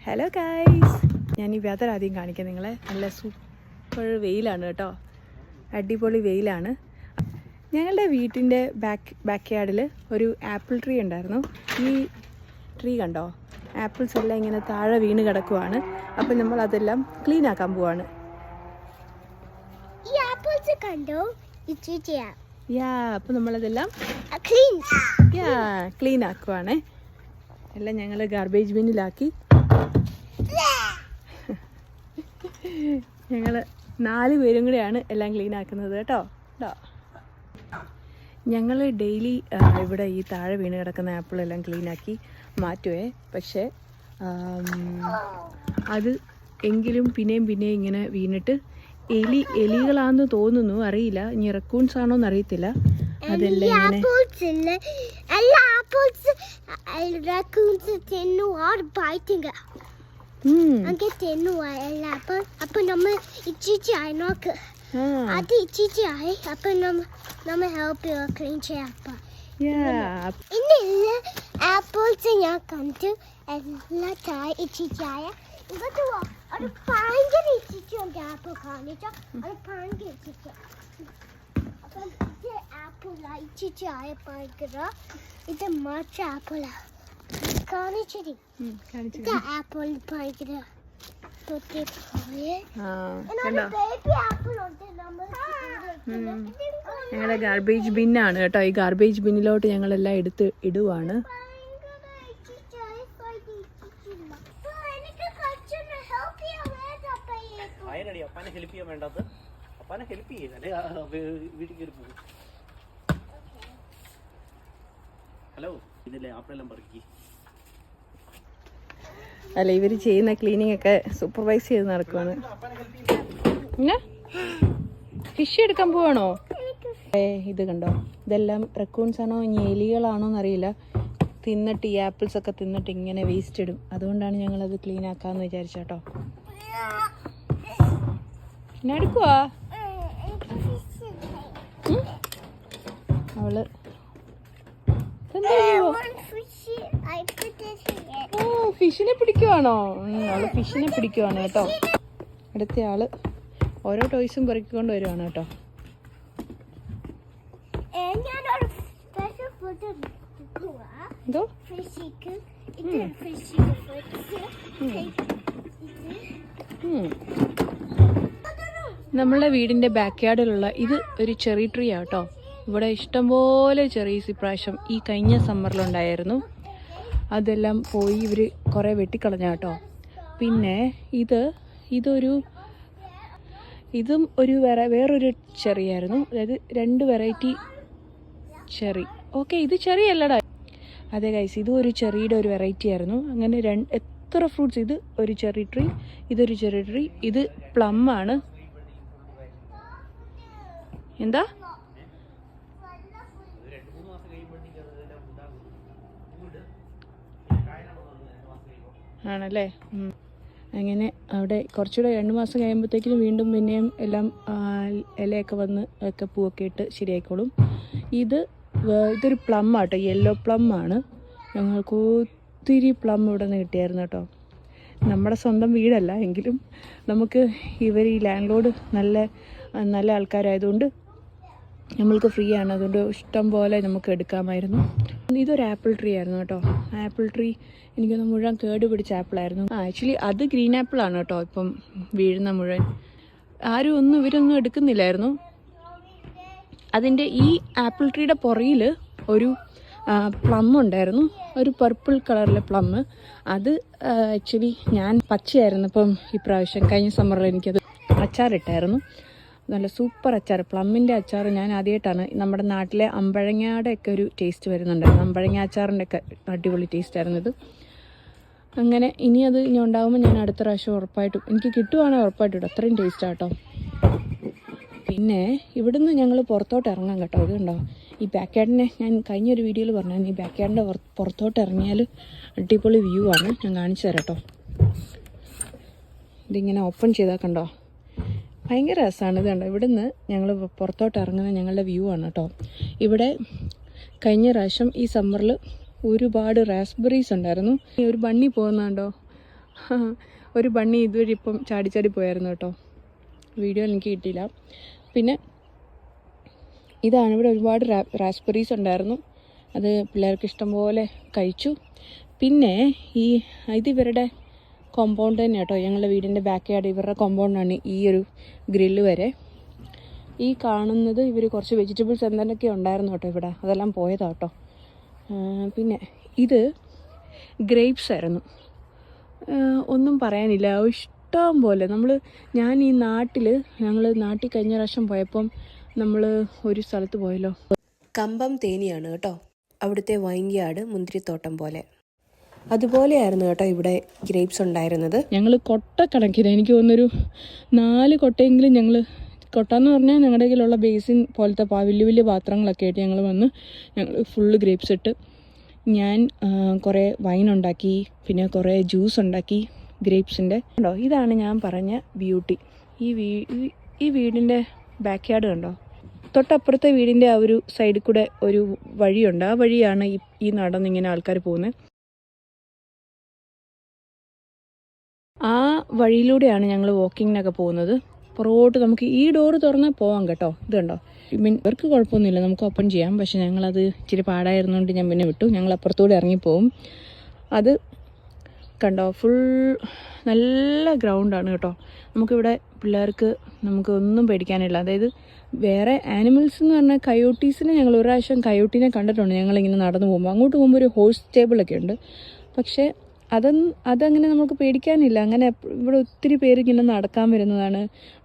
Hello guys, ഞാൻ ഈ weather ആദ്യം കാണിക്കാം നിങ്ങളെ. നല്ല സൂപ്പർ വെയിലാണ് കേട്ടോ, അടിപൊളി വെയിലാണ്. ഞങ്ങളുടെ വീട്ടിൻ്റെ ബാക്ക് യാർഡിൽ ഒരു ആപ്പിൾ ട്രീ ഉണ്ടായിരുന്നു. ഈ ട്രീ കണ്ടോ, ആപ്പിൾസ് എല്ലാം ഇങ്ങനെ താഴെ വീണ് കിടക്കുവാണ്. അപ്പം നമ്മൾ അതെല്ലാം ക്ലീൻ ആക്കാൻ പോവാണ്. അപ്പം നമ്മളതെല്ലാം ക്ലീൻ ആക്കുവാണ്. എല്ലാം ഞങ്ങൾ ഗാർബേജ് ബിന്നിലാക്കി. ഞങ്ങൾ 4 പേരും കൂടെയാണ് എല്ലാം ക്ലീൻ ആക്കുന്നത് കേട്ടോ. ഞങ്ങൾ ഡെയിലി ഇവിടെ ഈ താഴെ വീണ് കിടക്കുന്ന ആപ്പിളെല്ലാം ക്ലീനാക്കി മാറ്റുവേ. പക്ഷേ അത് എങ്കിലും പിന്നെയും ഇങ്ങനെ വീണിട്ട് എലികളാണെന്ന് തോന്നുന്നു, അറിയില്ല. ഇനി റക്കൂൺസ് ആണോന്ന് അറിയത്തില്ല. അതെല്ലാം ഇങ്ങനെ ആപ്പിൾസ് ഞാൻ കണ്ടു എല്ലാ ചായ ഇച്ചിച്ചായ ഇങ്ങോട്ട് ഒരു ഭയങ്കര ഇച്ചിച്ചുണ്ട്. ആപ്പിൾ കാണിച്ച അത് ഭയങ്കര ഇച്ചിച്ചു. അപ്പം ഇത് ആപ്പിളാ ഇച്ചിച്ചായ ഭയങ്കര. ഇത് മച്ച ആപ്പിളാ കാണിച്ചത്. ഇത് ആപ്പിൾ ഭയങ്കര ഞങ്ങളുടെ ഗാർബേജ് ബിന്നാണ് കേട്ടോ. ഈ ഗാർബേജ് ബിന്നിലോട്ട് ഞങ്ങളെല്ലാം എടുത്ത് ഇടുവാണ്. അല്ല, ഇവര് ചെയ്യുന്ന ക്ലീനിങ് ഒക്കെ സൂപ്പർവൈസ് ചെയ്ത് നടക്കുവാണ്. പിന്നെ ഫിഷ് എടുക്കാൻ പോവാണോ? ഇത് കണ്ടോ, ഇതെല്ലാം റക്കൂൺസ് ആണോ ഇനി എലികളാണോ എന്നറിയില്ല. തിന്നിട്ട് ഈ ആപ്പിൾസ് ഒക്കെ തിന്നിട്ട് ഇങ്ങനെ വേസ്റ്റ് ഇടും. അതുകൊണ്ടാണ് ഞങ്ങളത് ക്ലീൻ ആക്കാന്ന് വിചാരിച്ചോട്ടോ. പിന്നെ എടുക്കുവാ അവള്. ഫിഷിനെ പിടിക്കുവാണോ? അവള് ഫിഷിനെ പിടിക്കുവാണ് കേട്ടോ. അടുത്ത ആള് ഓരോ ടോയ്സും പെറുക്കിക്കൊണ്ട് വരുവാണ് കേട്ടോ. എന്തോ നമ്മളെ വീടിന്റെ ബാക്ക് യാർഡിലുള്ള ഇത് ഒരു ചെറി ട്രീ ആട്ടോ. ഇവിടെ ഇഷ്ടംപോലെ ചെറീസ് ഇപ്രാവശ്യം ഈ കഴിഞ്ഞ സമ്മറിലുണ്ടായിരുന്നു. അതെല്ലാം പോയി ഇവർ കുറേ വെട്ടിക്കളഞ്ഞ കേട്ടോ. പിന്നെ ഇതും ഒരു വേറൊരു ചെറിയായിരുന്നു. അതായത് 2 വെറൈറ്റി ചെറി. ഓക്കെ, ഇത് ചെറി അല്ലടാ. അതെ ഗൈസ്, ഇതും ഒരു ചെറിയുടെ ഒരു വെറൈറ്റി ആയിരുന്നു. അങ്ങനെ എത്ര ഫ്രൂട്ട്സ്. ഇത് ഒരു ചെറി ട്രീ, ഇതൊരു ചെറി ട്രീ. ഇത് പ്ലം ആണ്. എന്താ ആണല്ലേ? അങ്ങനെ അവിടെ കുറച്ചുകൂടെ 2 മാസം കഴിയുമ്പോഴത്തേക്കിനും വീണ്ടും പിന്നെയും എല്ലാം ഇലയൊക്കെ വന്ന് ഒക്കെ പൂവൊക്കെ ഇട്ട് ശരിയായിക്കോളും. ഇതൊരു പ്ലം ആട്ടോ, യെല്ലോ പ്ലം ആണ്. ഞങ്ങൾക്ക് ഒത്തിരി പ്ലം ഇവിടെ നിന്ന് കിട്ടിയായിരുന്നു കേട്ടോ. നമ്മുടെ സ്വന്തം വീടല്ല എങ്കിലും നമുക്ക് ഇവർ ഈ ലാൻഡ് ലോഡ് നല്ല ആൾക്കാരായതുകൊണ്ട് നമ്മൾക്ക് ഫ്രീ ആണ്. അതുകൊണ്ട് ഇഷ്ടം പോലെ നമുക്ക് എടുക്കാമായിരുന്നു. ഇതൊരു ആപ്പിൾ ട്രീ ആയിരുന്നു കേട്ടോ. ആപ്പിൾ ട്രീ എനിക്കൊന്ന് മുഴുവൻ കേട് പിടിച്ച ആപ്പിളായിരുന്നു. ആക്ച്വലി അത് ഗ്രീൻ ആപ്പിളാണ് കേട്ടോ. ഇപ്പം വീഴുന്ന മുഴുവൻ ഇവരൊന്നും എടുക്കുന്നില്ലായിരുന്നു. അതിൻ്റെ ഈ ആപ്പിൾ ട്രീയുടെ പുറയിൽ ഒരു പ്ലം ഉണ്ടായിരുന്നു, ഒരു പർപ്പിൾ കളറിലെ പ്ലം. അത് ആക്ച്വലി ഞാൻ പച്ചയായിരുന്നു. ഇപ്പം ഇപ്രാവശ്യം കഴിഞ്ഞ സമ്മറിൽ എനിക്കത് അച്ചാറിട്ടായിരുന്നു. നല്ല സൂപ്പർ അച്ചാർ, പ്ലമ്മിൻ്റെ അച്ചാർ. ഞാൻ ആദ്യമായിട്ടാണ്. നമ്മുടെ നാട്ടിലെ അമ്പഴങ്ങയുടെ ഒക്കെ ഒരു ടേസ്റ്റ് വരുന്നുണ്ടായിരുന്നു. അമ്പഴങ്ങ അച്ചാറിൻ്റെ ഒക്കെ അടിപൊളി ടേസ്റ്റായിരുന്നു ഇത്. അങ്ങനെ ഇനി ഉണ്ടാകുമ്പോൾ ഞാൻ അടുത്ത പ്രാവശ്യം ഉറപ്പായിട്ടും എനിക്ക് കിട്ടുവാണെങ്കിൽ ഉറപ്പായിട്ടും ഇടും. അത്രയും ടേസ്റ്റാട്ടോ. പിന്നെ ഇവിടുന്ന് ഞങ്ങൾ പുറത്തോട്ട് ഇറങ്ങാം കേട്ടോ. ഇത് കണ്ടോ, ഈ ബാക്ക് യാർഡിനെ ഞാൻ കഴിഞ്ഞൊരു വീഡിയോയിൽ പറഞ്ഞു. ഈ ബാക്ക് യാർഡിൻ്റെ പുറത്തോട്ട് ഇറങ്ങിയാൽ അടിപൊളി വ്യൂ ആണ്. ഞാൻ കാണിച്ചു തരാം കേട്ടോ. ഇതിങ്ങനെ ഓപ്പൺ ചെയ്താൽ കണ്ടോ, ഭയങ്കര രസമാണ്. ഇത് കണ്ടോ, ഇവിടുന്ന് ഞങ്ങൾ പുറത്തോട്ട് ഇറങ്ങുന്ന ഞങ്ങളുടെ വ്യൂ ആണ് കേട്ടോ. ഇവിടെ കഴിഞ്ഞ പ്രാവശ്യം ഈ സമ്മറിൽ ഒരുപാട് റാസ്ബെറീസ് ഉണ്ടായിരുന്നു. ഒരു ബണ്ണി പോകുന്നുണ്ടോ, ഒരു ബണ്ണി ഇതുവരെ ഇപ്പം ചാടി പോയായിരുന്നു കേട്ടോ. വീഡിയോ എനിക്ക് കിട്ടിയില്ല. പിന്നെ ഇതാണ്, ഇവിടെ ഒരുപാട് റാസ്ബെറീസ് ഉണ്ടായിരുന്നു. അത് പിള്ളേർക്ക് ഇഷ്ടംപോലെ കഴിച്ചു. പിന്നെ ഇത് ഇവരുടെ കോമ്പൗണ്ട് തന്നെ കേട്ടോ, ഞങ്ങളുടെ വീടിൻ്റെ ബാക്ക് യാർഡ് ഇവരുടെ കോമ്പൗണ്ടാണ് ഈ ഒരു ഗ്രില്ല് വരെ. ഈ കാണുന്നത് ഇവർ കുറച്ച് വെജിറ്റബിൾസ് എന്തൊക്കെ ഉണ്ടായിരുന്നു കേട്ടോ ഇവിടെ, അതെല്ലാം പോയതാണ് കേട്ടോ. പിന്നെ ഇത് ഗ്രേപ്സ് ആയിരുന്നു, ഒന്നും പറയാനില്ല, ഇഷ്ടം പോലെ. ഞാൻ ഈ ഞങ്ങൾ നാട്ടിൽ കഴിഞ്ഞ പ്രാവശ്യം പോയപ്പം നമ്മൾ ഒരു സ്ഥലത്ത് പോയല്ലോ, കമ്പം തേനിയാണ് കേട്ടോ, അവിടുത്തെ വൈൻയാർഡ് മുന്തിരിത്തോട്ടം പോലെ. അതുപോലെയായിരുന്നു കേട്ടോ ഇവിടെ ഗ്രേപ്സ് ഉണ്ടായിരുന്നത്. ഞങ്ങൾ കൊട്ടക്കണക്കിന്, എനിക്ക് തോന്നുന്നൊരു 4 കൊട്ടയെങ്കിലും കൊട്ടയെന്ന് പറഞ്ഞാൽ ഞങ്ങളുടെ കയ്യിലുള്ള ബേസിൻ പോലത്തെ വലിയ വലിയ പാത്രങ്ങളൊക്കെ ആയിട്ട് ഞങ്ങൾ ഫുള്ള് ഗ്രേപ്സ് ഇട്ട് ഞാൻ കുറേ വൈൻ ഉണ്ടാക്കി, പിന്നെ കുറേ ജ്യൂസ് ഉണ്ടാക്കി ഗ്രേപ്സിൻ്റെ. കണ്ടോ, ഇതാണ് ഞാൻ പറഞ്ഞ ബ്യൂട്ടി. ഈ വീടിൻ്റെ ബാക്ക് യാർഡ് കണ്ടോ, തൊട്ടപ്പുറത്തെ വീടിൻ്റെ ആ ഒരു സൈഡിൽ കൂടെ ഒരു വഴിയുണ്ട്. ആ വഴിയാണ് ഈ നടന്നിങ്ങനെ ആൾക്കാർ പോകുന്നത്. ആ വഴിയിലൂടെയാണ് ഞങ്ങൾ വാക്കിങ്ങിനൊക്കെ പോകുന്നത്. പുറകോട്ട് നമുക്ക് ഈ ഡോറ് തുറന്നാൽ പോകാം കേട്ടോ. ഇത് കണ്ടോ, ഇവർക്ക് കുഴപ്പമൊന്നുമില്ല, നമുക്ക് ഓപ്പൺ ചെയ്യാം. പക്ഷെ ഞങ്ങളത് ഇച്ചിരി പാടായിരുന്നുകൊണ്ട് ഞാൻ പിന്നെ വിട്ടു. ഞങ്ങൾ അപ്പുറത്തൂടെ ഇറങ്ങിപ്പോവും. അത് കണ്ടോ, ഫുൾ നല്ല ഗ്രൗണ്ടാണ് കേട്ടോ. നമുക്കിവിടെ പിള്ളേർക്ക് നമുക്ക് ഒന്നും പേടിക്കാനില്ല. അതായത് വേറെ ആനിമൽസ് എന്ന് പറഞ്ഞാൽ കയോട്ടീസിനെ ഞങ്ങൾ ഒരു പ്രാവശ്യം കയോട്ടീനെ കണ്ടിട്ടുണ്ട്. ഞങ്ങളിങ്ങനെ നടന്നു പോകുമ്പോൾ അങ്ങോട്ട് പോകുമ്പോൾ ഒരു ഹോഴ്സ് സ്റ്റേബിളൊക്കെ ഉണ്ട്. പക്ഷേ അതങ്ങനെ നമുക്ക് പേടിക്കാനില്ല. അങ്ങനെ ഇവിടെ ഒത്തിരി പേര് ഇങ്ങനെ നടക്കാൻ വരുന്നതാണ്,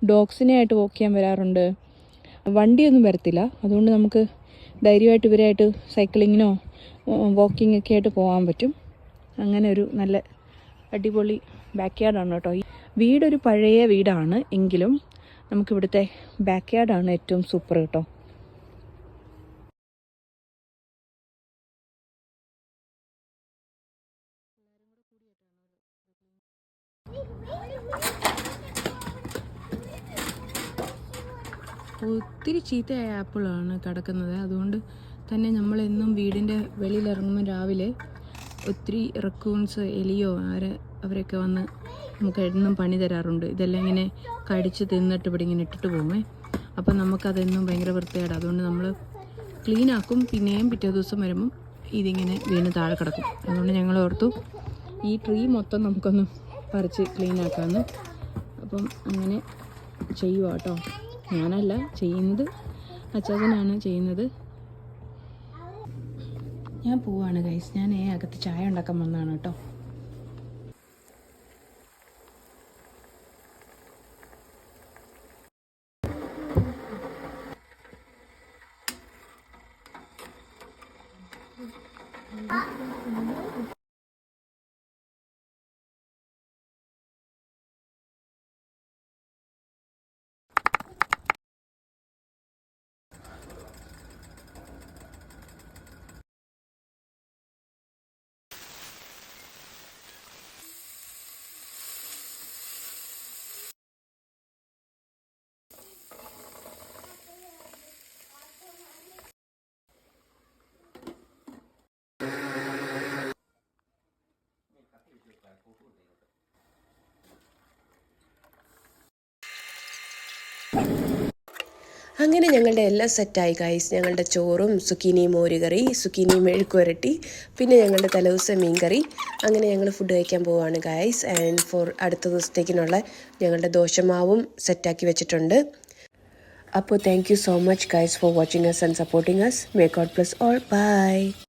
ഡോഗ്സിനെ ആയിട്ട് വാക്ക് ചെയ്യാൻ വരാറുണ്ട്. വണ്ടിയൊന്നും വരത്തില്ല, അതുകൊണ്ട് നമുക്ക് ധൈര്യമായിട്ട് ഇവരായിട്ട് സൈക്ലിങ്ങിനോ വാക്കിംഗ് ഒക്കെ ആയിട്ട് പോകാൻ പറ്റും. അങ്ങനെ ഒരു നല്ല അടിപൊളി ബാക്ക് യാർഡാണ് കേട്ടോ. ഈ വീടൊരു പഴയ വീടാണ് എങ്കിലും നമുക്കിവിടുത്തെ ബാക്ക് യാർഡാണ് ഏറ്റവും സൂപ്പർ കേട്ടോ. ഒത്തിരി ചീത്തയായ ആപ്പിളാണ് കിടക്കുന്നത്. അതുകൊണ്ട് തന്നെ നമ്മളെന്നും വീടിൻ്റെ വെളിയിലിറങ്ങുമ്പോൾ രാവിലെ ഒത്തിരി റക്കൂൺസ്, എലിയോ അവരൊക്കെ വന്ന് നമുക്ക് എന്നും പണി തരാറുണ്ട്. ഇതെല്ലാം ഇങ്ങനെ കടിച്ച് തിന്നിട്ട് ഇവിടെ ഇങ്ങനെ ഇട്ടിട്ട് പോകുമേ. അപ്പം നമുക്കതെന്നും ഭയങ്കര വൃത്തികേടാണ്. അതുകൊണ്ട് നമ്മൾ ക്ലീനാക്കും. പിന്നെയും പിറ്റേ ദിവസം വരുമ്പം ഇതിങ്ങനെ വീണ് താഴെ കിടക്കും. അതുകൊണ്ട് ഞങ്ങൾ ഓർത്തു ഈ ട്രീ മൊത്തം നമുക്കൊന്ന് പറിച്ച് ക്ലീനാക്കാമെന്ന്. അപ്പം അങ്ങനെ ചെയ്യുക കേട്ടോ. ഞാനല്ല ചെയ്യുന്നത്, അച്ചാച്ചനാണ് ചെയ്യുന്നത്. ഞാൻ പോവാണ് ഗൈസ്. ഞാൻ അകത്ത് ചായ ഉണ്ടാക്കാൻ വന്നതാണ് കേട്ടോ. അങ്ങനെ ഞങ്ങളുടെ എല്ലാം സെറ്റായി ഗൈസ്. ഞങ്ങളുടെ ചോറും സുക്കീനി മോരുകറി, സുക്കീനി മെഴുക്കുവരട്ടി, പിന്നെ ഞങ്ങളുടെ തലേദിവസം മീൻകറി. അങ്ങനെ ഞങ്ങൾ ഫുഡ് കഴിക്കാൻ പോവുകയാണ് ഗൈസ്. ആൻഡ് അടുത്ത ദിവസത്തേക്കിനുള്ള ഞങ്ങളുടെ ദോശമാവും സെറ്റാക്കി വെച്ചിട്ടുണ്ട്. അപ്പോൾ thank you so much guys for watching us and supporting us. May God bless all. Bye.